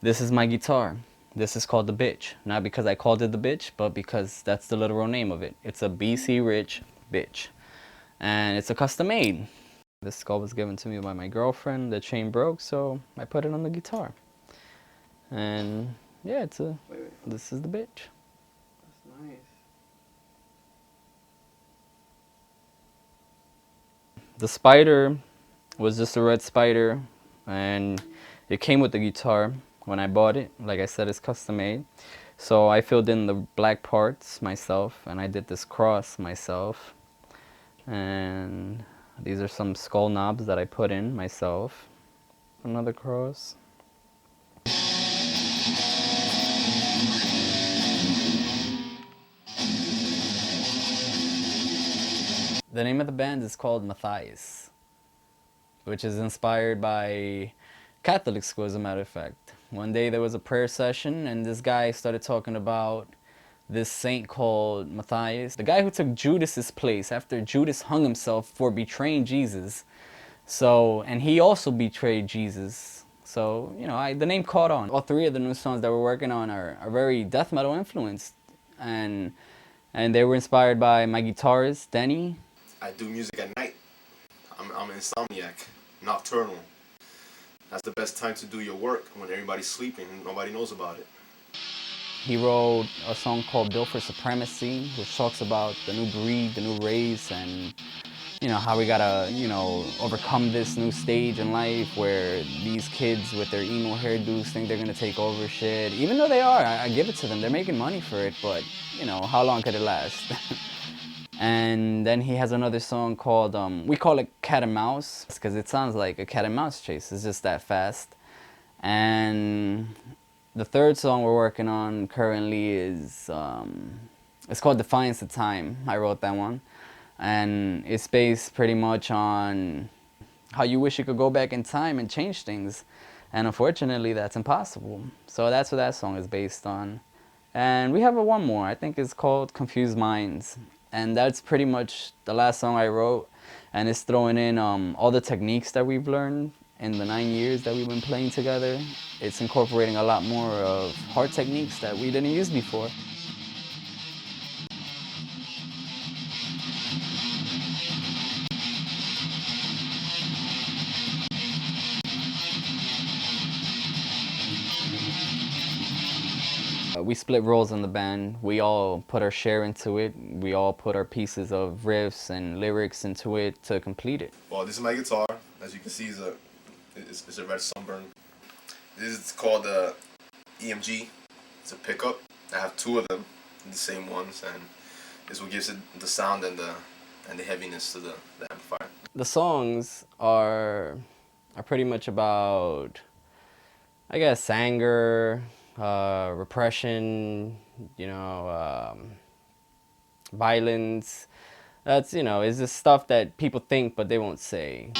This is my guitar. This is called the Bitch. Not because I called it the Bitch, but because that's the literal name of it. It's a BC Rich Bitch. And it's a custom made. This skull was given to me by my girlfriend. The chain broke, so I put it on the guitar. And yeah, it's a. This is the Bitch. That's nice. The spider was just a red spider, and it came with the guitar when I bought it. Like I said, it's custom made. So I filled in the black parts myself, and I did this cross myself. And these are some skull knobs that I put in myself. Another cross. The name of the band is called Methius, which is inspired by Catholic school, as a matter of fact. One day there was a prayer session, and this guy started talking about this saint called Methius, the guy who took Judas's place after Judas hung himself for betraying Jesus. So, and he also betrayed Jesus. So, you know, the name caught on. All three of the new songs that we're working on are very death metal influenced, and they were inspired by my guitarist Denny. I do music at night. I'm an insomniac, nocturnal. That's the best time to do your work, when everybody's sleeping and nobody knows about it. He wrote a song called Built for Supremacy, which talks about the new breed, the new race, and you know, how we gotta, you know, overcome this new stage in life where these kids with their emo hairdos think they're gonna take over shit. Even though they are, I give it to them. They're making money for it, but you know, how long could it last? And then he has another song called, we call it Cat and Mouse, because it sounds like a cat and mouse chase. It's just that fast. And the third song we're working on currently is, it's called Defiance of Time. I wrote that one. And it's based pretty much on how you wish you could go back in time and change things. And unfortunately, that's impossible. So that's what that song is based on. And we have one more, I think it's called Confused Minds. And that's pretty much the last song I wrote. And it's throwing in all the techniques that we've learned in the 9 years that we've been playing together. It's incorporating a lot more of hard techniques that we didn't use before. We split roles in the band. We all put our share into it. We all put our pieces of riffs and lyrics into it to complete it. Well, this is my guitar. As you can see, it's a red sunburn. This is called the EMG. It's a pickup. I have two of them, the same ones, and this is what gives it the sound and the heaviness to the amplifier. The songs are pretty much about, I guess, anger, repression, you know, violence. That's, you know, it's just stuff that people think but they won't say.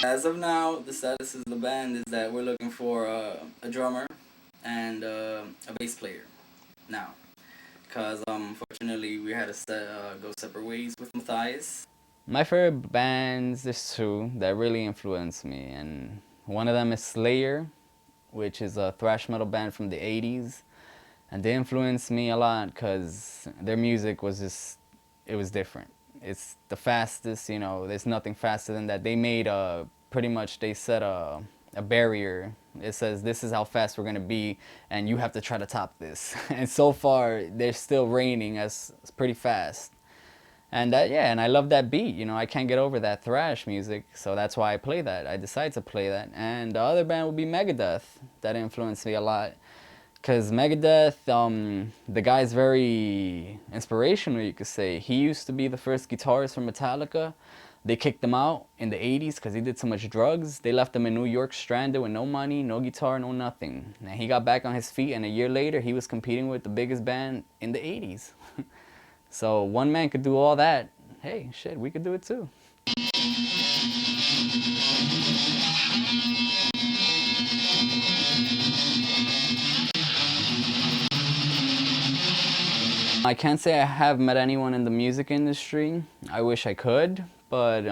As of now, the status of the band is that we're looking for a drummer and a bass player now. Because unfortunately we had to go separate ways with Methius. My favorite bands, there's two that really influenced me, and one of them is Slayer, which is a thrash metal band from the 80s, and they influenced me a lot because their music was just, it was different. It's the fastest, you know, there's nothing faster than that. They made pretty much, they set a barrier. It says this is how fast we're gonna be and you have to try to top this. And so far they're still reigning as pretty fast. And yeah, and I love that beat, you know, I can't get over that thrash music, so that's why I play that. I decided to play that. And the other band would be Megadeth. That influenced me a lot. Because Megadeth, the guy's very inspirational, you could say. He used to be the first guitarist for Metallica. They kicked him out in the 80s because he did so much drugs. They left him in New York stranded with no money, no guitar, no nothing. And he got back on his feet, and a year later, he was competing with the biggest band in the 80s. So one man could do all that. Hey, shit, we could do it too. I can't say I have met anyone in the music industry. I wish I could, but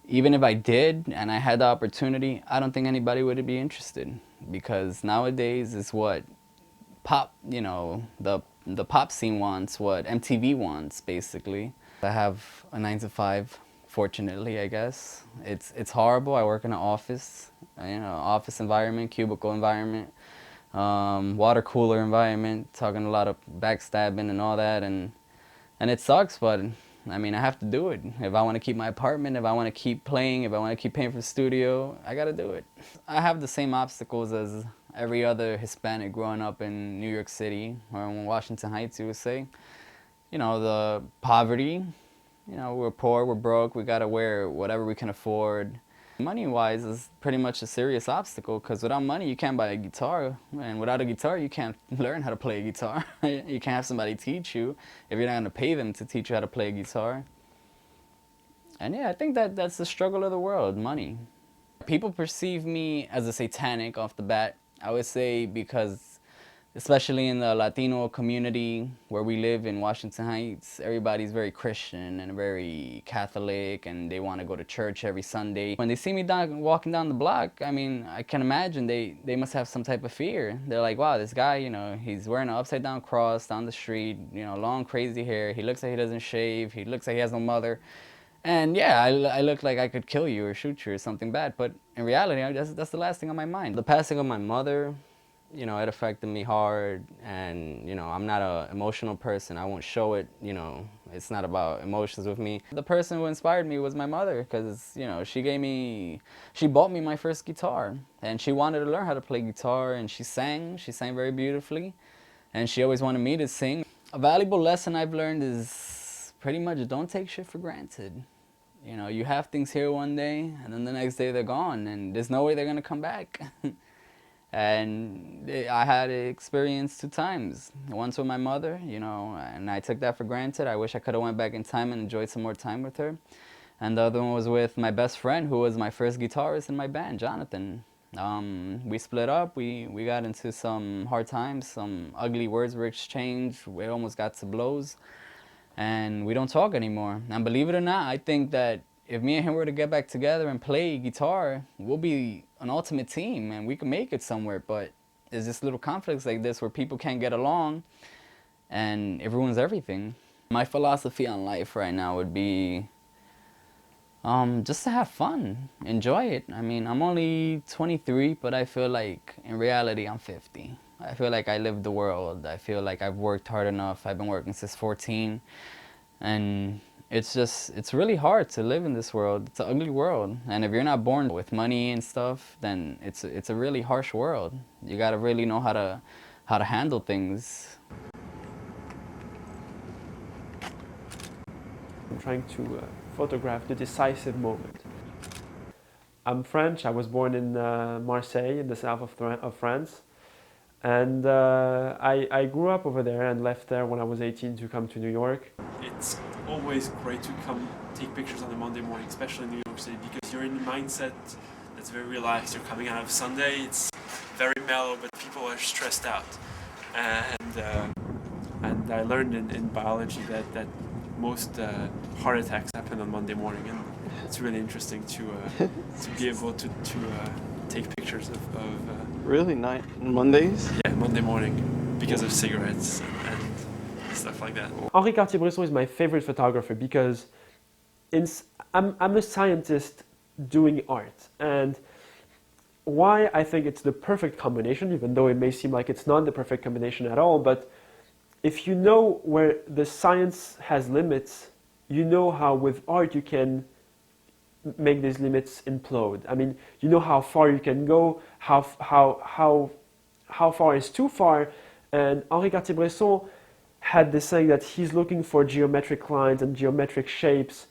even if I did and I had the opportunity, I don't think anybody would be interested, because nowadays is what pop, you know, the pop scene wants, what MTV wants, basically. I have a 9 to 5, fortunately, I guess. It's horrible. I work in an office, you know, office environment, cubicle environment, water cooler environment, talking a lot of backstabbing and all that, and it sucks, but I mean, I have to do it. If I want to keep my apartment, if I want to keep playing, if I want to keep paying for the studio, I gotta do it. I have the same obstacles as every other Hispanic growing up in New York City or in Washington Heights, you would say. You know, the poverty, you know, we're poor, we're broke, we gotta wear whatever we can afford. Money-wise is pretty much a serious obstacle, because without money you can't buy a guitar, and without a guitar you can't learn how to play a guitar. You can't have somebody teach you if you're not going to pay them to teach you how to play a guitar. And yeah, I think that's the struggle of the world, money. People perceive me as a satanic off the bat, I would say, because especially in the Latino community where we live in Washington Heights, everybody's very Christian and very Catholic, and they want to go to church every Sunday. When they see me walking down the block, I mean, I can imagine they must have some type of fear. They're like, wow, this guy, you know, he's wearing an upside down cross down the street, you know, long crazy hair, he looks like he doesn't shave, he looks like he has no mother. And yeah, I look like I could kill you or shoot you or something bad, but in reality, that's the last thing on my mind. The passing of my mother, you know, it affected me hard, and, you know, I'm not an emotional person. I won't show it, you know, it's not about emotions with me. The person who inspired me was my mother, because, you know, she bought me my first guitar, and she wanted to learn how to play guitar, and she sang very beautifully, and she always wanted me to sing. A valuable lesson I've learned is pretty much don't take shit for granted. You know, you have things here one day, and then the next day they're gone, and there's no way they're gonna come back. And I had experience 2 times. Once with my mother, you know, and I took that for granted. I wish I could have went back in time and enjoyed some more time with her. And the other one was with my best friend, who was my first guitarist in my band, Jonathan. We split up. We got into some hard times. Some ugly words were exchanged. We almost got to blows. And we don't talk anymore. And believe it or not, I think that if me and him were to get back together and play guitar, we'll be an ultimate team and we can make it somewhere. But there's just little conflicts like this where people can't get along and it ruins everything. My philosophy on life right now would be just to have fun, enjoy it. I mean, I'm only 23, but I feel like in reality I'm 50. I feel like I lived the world. I feel like I've worked hard enough. I've been working since 14, and it's really hard to live in this world. It's an ugly world, and if you're not born with money and stuff, then it's a really harsh world. You gotta really know how to handle things. I'm trying to photograph the decisive moment. I'm French. I was born in Marseille, in the south of France. And I grew up over there and left there when I was 18 to come to New York. It's always great to come take pictures on a Monday morning, especially in New York City, because you're in a mindset that's very relaxed. You're coming out of Sunday, it's very mellow, but people are stressed out. And I learned in biology that most heart attacks happen on Monday morning, and it's really interesting to be able to take pictures of really Mondays? Yeah, Monday morning, because of cigarettes and stuff like that. Henri Cartier-Bresson is my favorite photographer because I'm a scientist doing art, and why I think it's the perfect combination, even though it may seem like it's not the perfect combination at all, but if you know where the science has limits, you know how with art you can make these limits implode. I mean, you know how far you can go, how far is too far, and Henri Cartier-Bresson had this saying that he's looking for geometric lines and geometric shapes,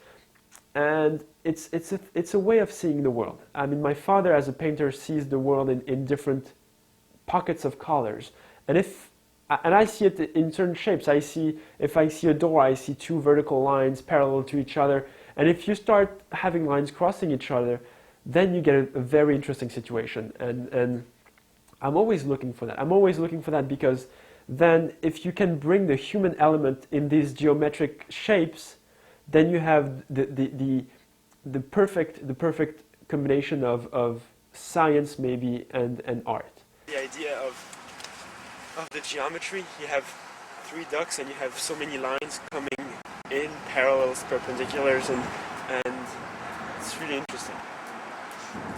and it's a way of seeing the world. I mean, my father as a painter sees the world in different pockets of colors, and I see it in certain shapes. If I see a door, I see 2 vertical lines parallel to each other. And if you start having lines crossing each other, then you get a very interesting situation. And I'm always looking for that. I'm always looking for that because then if you can bring the human element in these geometric shapes, then you have the perfect combination of science maybe and art. The idea of the geometry, you have three ducts and you have so many lines coming in, parallels, perpendiculars, and it's really interesting.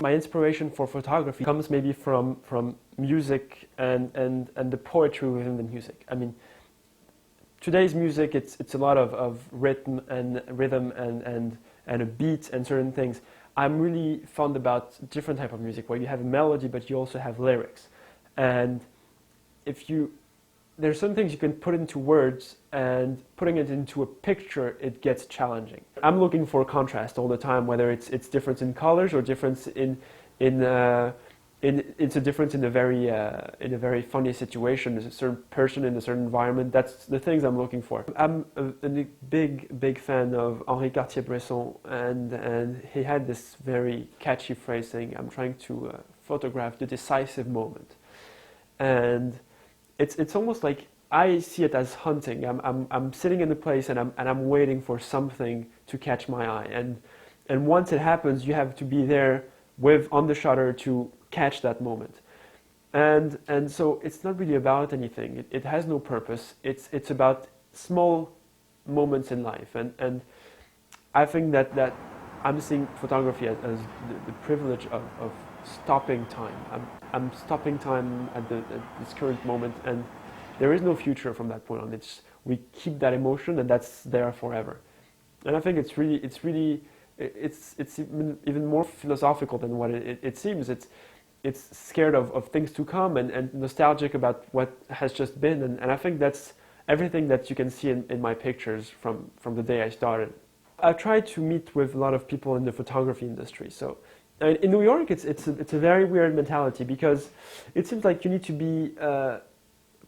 My inspiration for photography comes maybe from music and the poetry within the music. I mean, today's music, it's a lot of rhythm and a beat and certain things. I'm really fond about different type of music where you have a melody but you also have lyrics. And there's some things you can put into words, and putting it into a picture, it gets challenging. I'm looking for contrast all the time, whether it's difference in colors or difference it's a difference in a very funny situation. There's a certain person in a certain environment. That's the things I'm looking for. I'm a big fan of Henri Cartier-Bresson, and he had this very catchy phrase saying, "I'm trying to photograph the decisive moment," and it's almost like I see it as hunting. I'm sitting in a place and I'm waiting for something to catch my eye, and once it happens, you have to be there on the shutter to catch that moment. And so it's not really about anything. It has no purpose. It's about small moments in life, and I think that I'm seeing photography as the privilege of stopping time. I'm stopping time at this current moment, and there is no future from that point on. We keep that emotion, and that's there forever. And I think it's even more philosophical than what it seems. It's scared of things to come and nostalgic about what has just been, and I think that's everything that you can see in my pictures from the day I started. I try to meet with a lot of people in the photography industry. So in New York, it's a very weird mentality, because it seems like you need to be a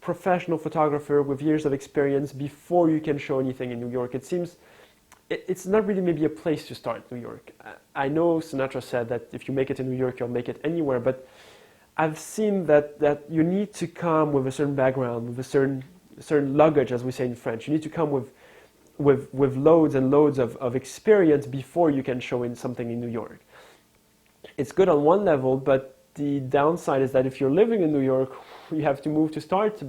professional photographer with years of experience before you can show anything in New York. It seems it's not really maybe a place to start, New York. I know Sinatra said that if you make it in New York, you'll make it anywhere, but I've seen that you need to come with a certain background, with a certain luggage, as we say in French. You need to come with loads and loads of experience before you can show in something in New York. It's good on one level, but the downside is that if you're living in New York, you have to move to start.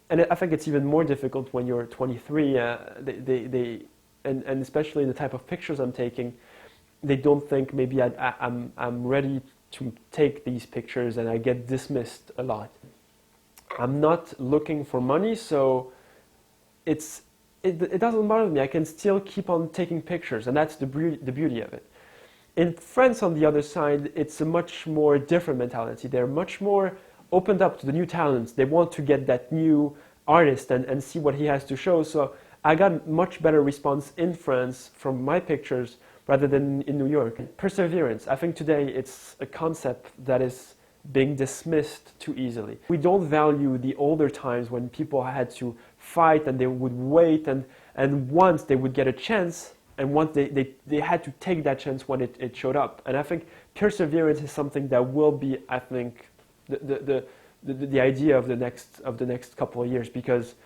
And I think it's even more difficult when you're 23. And especially in the type of pictures I'm taking, they don't think maybe I'm ready to take these pictures, and I get dismissed a lot. I'm not looking for money, so it doesn't bother me. I can still keep on taking pictures, and that's the beauty of it. In France, on the other side, it's a much more different mentality. They're much more opened up to the new talents. They want to get that new artist and see what he has to show. So I got much better response in France from my pictures rather than in New York. Perseverance. I think today it's a concept that is being dismissed too easily. We don't value the older times when people had to fight and they would wait, and once they would get a chance, and once they had to take that chance when it showed up. And I think perseverance is something that will be, I think, the idea of the next couple of years, because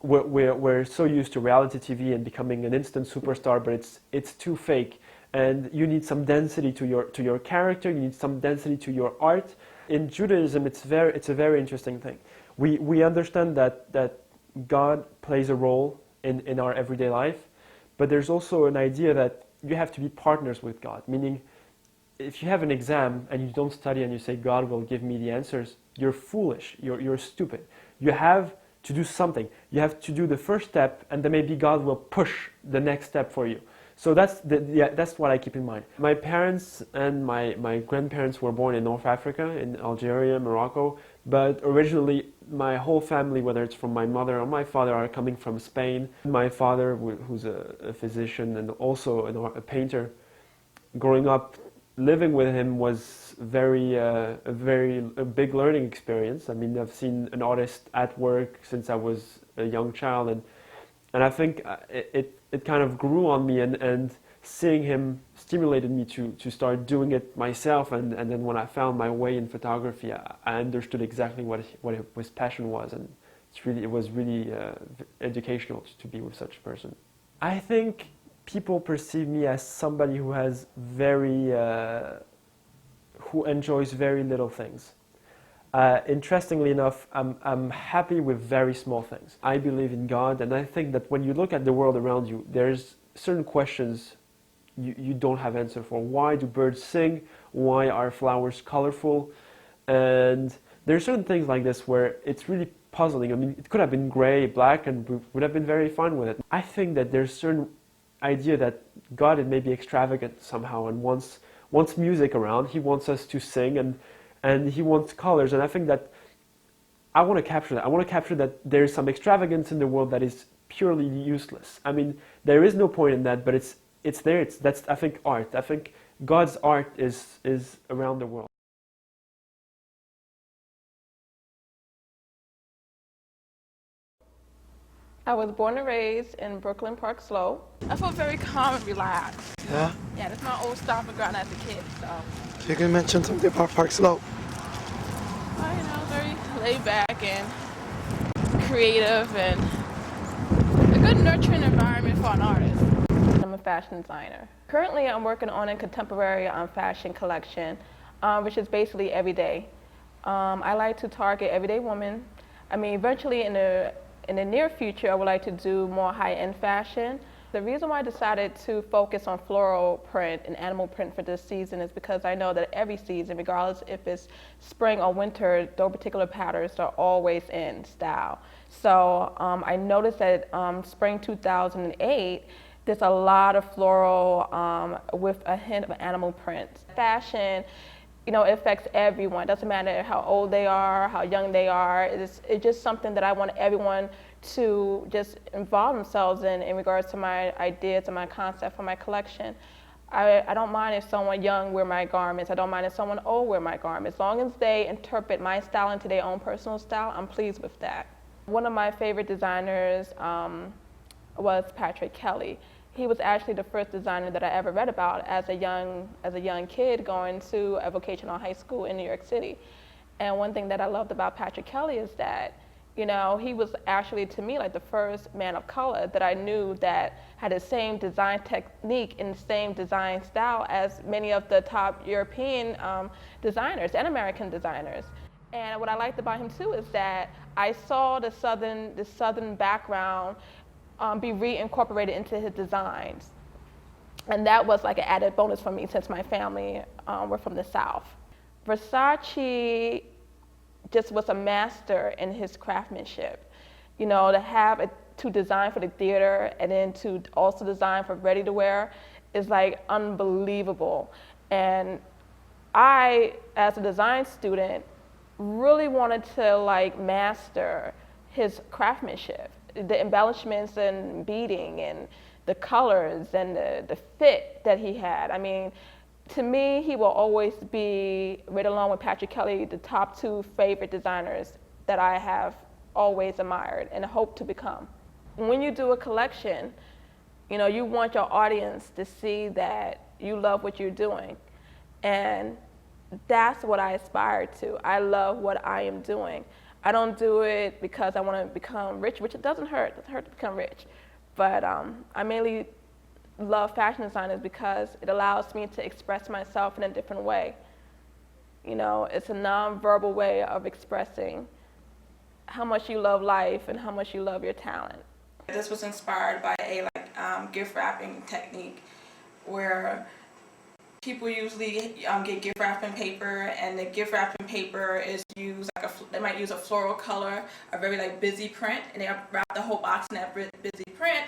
we're so used to reality TV and becoming an instant superstar, but it's too fake, and you need some density to your character. You need some density to your art. In Judaism, it's a very interesting thing. We understand that God plays a role in our everyday life, but there's also an idea that you have to be partners with God, meaning if you have an exam and you don't study and you say, God will give me the answers, you're foolish, you're stupid. You have to do something. You have to do the first step, and then maybe God will push the next step for you. So that's what I keep in mind. My parents and my grandparents were born in North Africa, in Algeria, Morocco, but originally my whole family, whether it's from my mother or my father, are coming from Spain. My father, who's a physician and also a painter, growing up, living with him was a big learning experience. I mean, I've seen an artist at work since I was a young child, and I think it kind of grew on me, and seeing him stimulated me to start doing it myself, and then when I found my way in photography, I understood exactly what his passion was, and it was really educational to be with such a person. I think people perceive me as somebody who has who enjoys very little things. Interestingly enough, I'm happy with very small things. I believe in God, and I think that when you look at the world around you, there's certain questions you don't have answer for. Why do birds sing? Why are flowers colorful? And there are certain things like this where it's really puzzling. I mean, it could have been gray, black, and we would have been very fine with it. I think that there's certain idea that God is maybe extravagant somehow and wants music around. He wants us to sing, and he wants colors. And I think that I want to capture that. I want to capture that there's some extravagance in the world that is purely useless. I mean, there is no point in that, but it's there. That's, I think, art. I think God's art is around the world. I was born and raised in Brooklyn Park Slope. I felt very calm and relaxed. Yeah? Yeah, that's my old stomping ground as a kid, so. So you can mention something about Park Slope. Oh, very laid back and creative and a good nurturing environment for an artist. I'm a fashion designer. Currently, I'm working on a contemporary fashion collection, which is basically everyday. I like to target everyday women. I mean, eventually in the near future, I would like to do more high-end fashion. The reason why I decided to focus on floral print and animal print for this season is because I know that every season, regardless if it's spring or winter, those particular patterns are always in style. So I noticed that spring 2008, there's a lot of floral with a hint of animal print. Fashion, you know, it affects everyone. It doesn't matter how old they are, how young they are. It's just something that I want everyone to just involve themselves in regards to my ideas and my concept for my collection. I don't mind if someone young wear my garments. I don't mind if someone old wear my garments. As long as they interpret my style into their own personal style, I'm pleased with that. One of my favorite designers was Patrick Kelly. He was actually the first designer that I ever read about as a young kid going to a vocational high school in New York City. And one thing that I loved about Patrick Kelly is that, you know, he was actually, to me, like the first man of color that I knew that had the same design technique and the same design style as many of the top European designers and American designers. And what I liked about him too is that I saw the southern background be reincorporated into his designs. And that was like an added bonus for me since my family were from the South. Versace just was a master in his craftsmanship. You know, to design for the theater and then to also design for ready to wear is like unbelievable. And I, as a design student, really wanted to like master his craftsmanship, the embellishments and beading and the colors and the fit that he had. I mean, to me, he will always be, right along with Patrick Kelly, the top two favorite designers that I have always admired and hope to become. When you do a collection, you know, you want your audience to see that you love what you're doing. And that's what I aspire to. I love what I am doing. I don't do it because I want to become rich, which it doesn't hurt. It doesn't hurt to become rich. But I mainly love fashion designers because it allows me to express myself in a different way. You know, it's a non-verbal way of expressing how much you love life and how much you love your talent. This was inspired by a gift wrapping technique where people usually get gift wrapping paper, and the gift wrapping paper is used they might use a floral color, a very busy print, and they wrap the whole box in that busy print.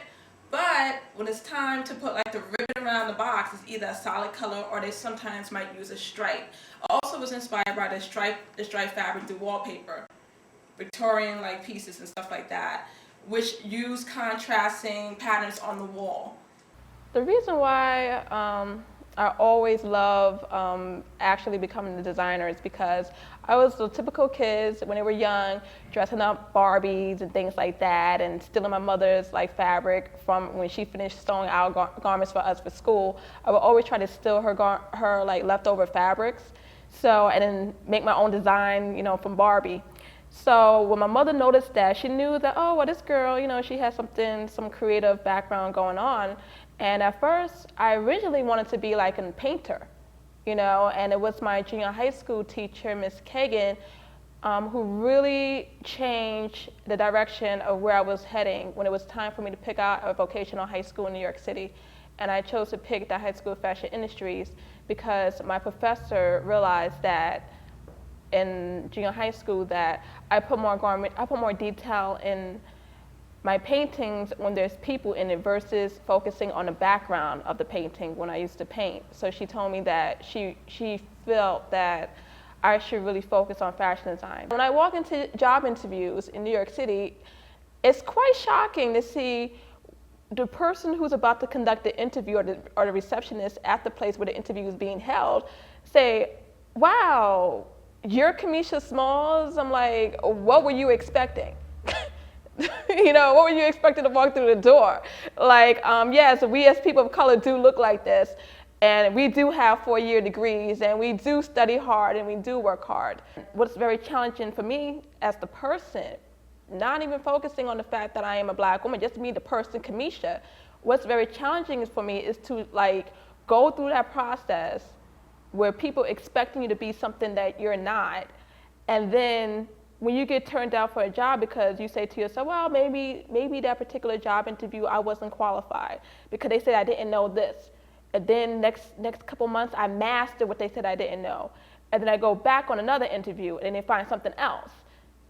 But when it's time to put the ribbon around the box, it's either a solid color or they sometimes might use a stripe. Also was inspired by the stripe fabric through wallpaper, Victorian pieces and stuff like that, which use contrasting patterns on the wall. The reason why I always love actually becoming the designers because I was the typical kids when they were young, dressing up Barbies and things like that, and stealing my mother's like fabric from when she finished sewing our garments for us for school. I would always try to steal her like leftover fabrics, so and then make my own design, you know, from Barbie. So when my mother noticed that, she knew that, oh, well, this girl, you know, she has some creative background going on. And at first, I originally wanted to be like a painter, you know, and it was my junior high school teacher, Miss Kagan, who really changed the direction of where I was heading when it was time for me to pick out a vocational high school in New York City. And I chose to pick the High School of Fashion Industries because my professor realized that in junior high school that I put more detail in my paintings when there's people in it versus focusing on the background of the painting when I used to paint. So she told me that she felt that I should really focus on fashion design. When I walk into job interviews in New York City, it's quite shocking to see the person who's about to conduct the interview or the receptionist at the place where the interview is being held say, wow, you're Kiamesha Smalls? I'm like, what were you expecting? You know, what were you expecting to walk through the door? Like, yes, we as people of color do look like this, and we do have 4-year degrees, and we do study hard, and we do work hard. What's very challenging for me as the person, not even focusing on the fact that I am a black woman, just me, the person, Kiamesha, what's very challenging for me is to like go through that process where people expecting you to be something that you're not, and then when you get turned down for a job because you say to yourself, well, maybe that particular job interview I wasn't qualified because they said I didn't know this. And then next couple months I mastered what they said I didn't know. And then I go back on another interview and they find something else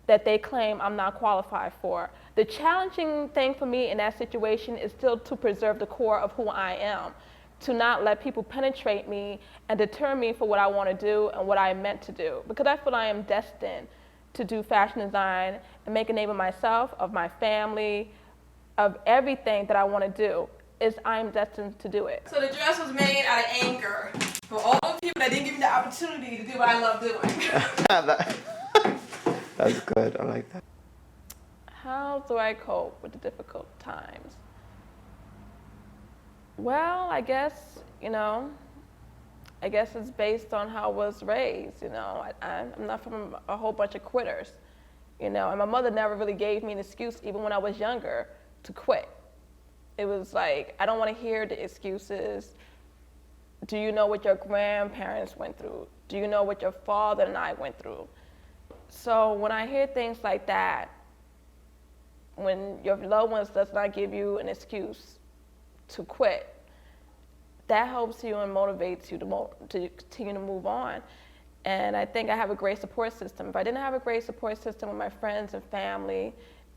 that they claim I'm not qualified for. The challenging thing for me in that situation is still to preserve the core of who I am, to not let people penetrate me and deter me for what I want to do and what I meant to do. Because I feel I am destined to do fashion design and make a name of myself, of my family, of everything that I want to do, is I'm destined to do it. So the dress was made out of anger for all the people that didn't give me the opportunity to do what I love doing. That's good, I like that. How do I cope with the difficult times? Well, I guess, you know, it's based on how I was raised, you know. I'm not from a whole bunch of quitters, you know, and my mother never really gave me an excuse, even when I was younger, to quit. It was like, I don't want to hear the excuses. Do you know what your grandparents went through? Do you know what your father and I went through? So when I hear things like that, when your loved ones does not give you an excuse to quit, that helps you and motivates you to continue to move on. And I think I have a great support system. If I didn't have a great support system with my friends and family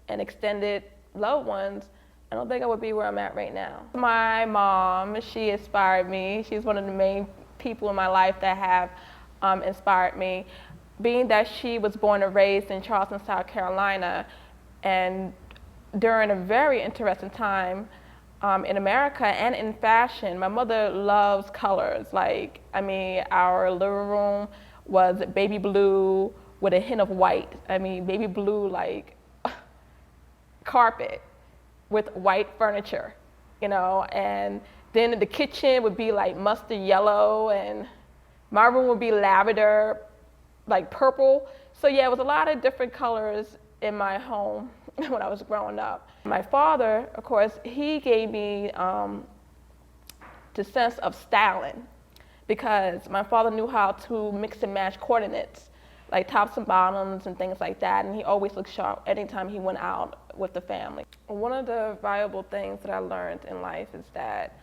and extended loved ones, I don't think I would be where I'm at right now. My mom, she inspired me. She's one of the main people in my life that have inspired me. Being that she was born and raised in Charleston, South Carolina, and during a very interesting time in America and in fashion. My mother loves colors. Like, I mean, our living room was baby blue with a hint of white. I mean, baby blue like carpet with white furniture, you know, and then the kitchen would be like mustard yellow, and my room would be lavender, like purple. So yeah, it was a lot of different colors in my home when I was growing up. My father, of course, he gave me the sense of styling, because my father knew how to mix and match coordinates, like tops and bottoms and things like that, and he always looked sharp anytime he went out with the family. One of the valuable things that I learned in life is that,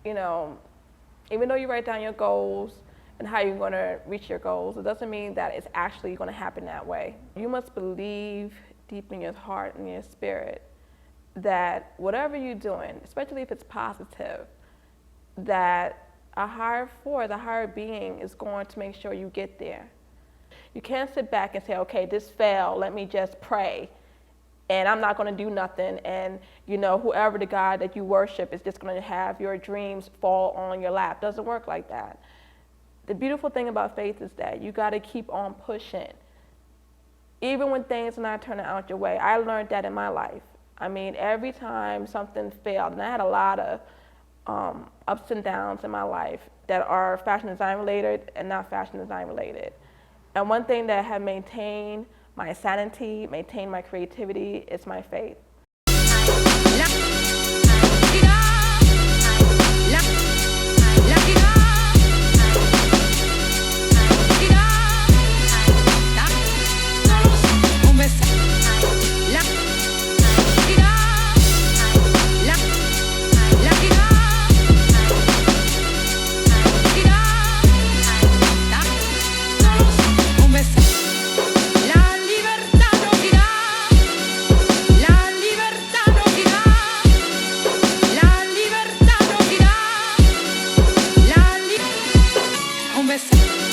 you know, even though you write down your goals and how you're going to reach your goals, it doesn't mean that it's actually going to happen that way. You must believe deep in your heart and your spirit that whatever you're doing, especially if it's positive, that a higher force, a higher being is going to make sure you get there. You can't sit back and say, okay, this failed, let me just pray and I'm not going to do nothing, and you know, whoever the God that you worship is just going to have your dreams fall on your lap. Doesn't work like that. The beautiful thing about faith is that you got to keep on pushing. Even when things are not turning out your way. I learned that in my life. I mean, every time something failed, and I had a lot of ups and downs in my life that are fashion design related and not fashion design related. And one thing that had maintained my sanity, maintained my creativity, is my faith. Un beso.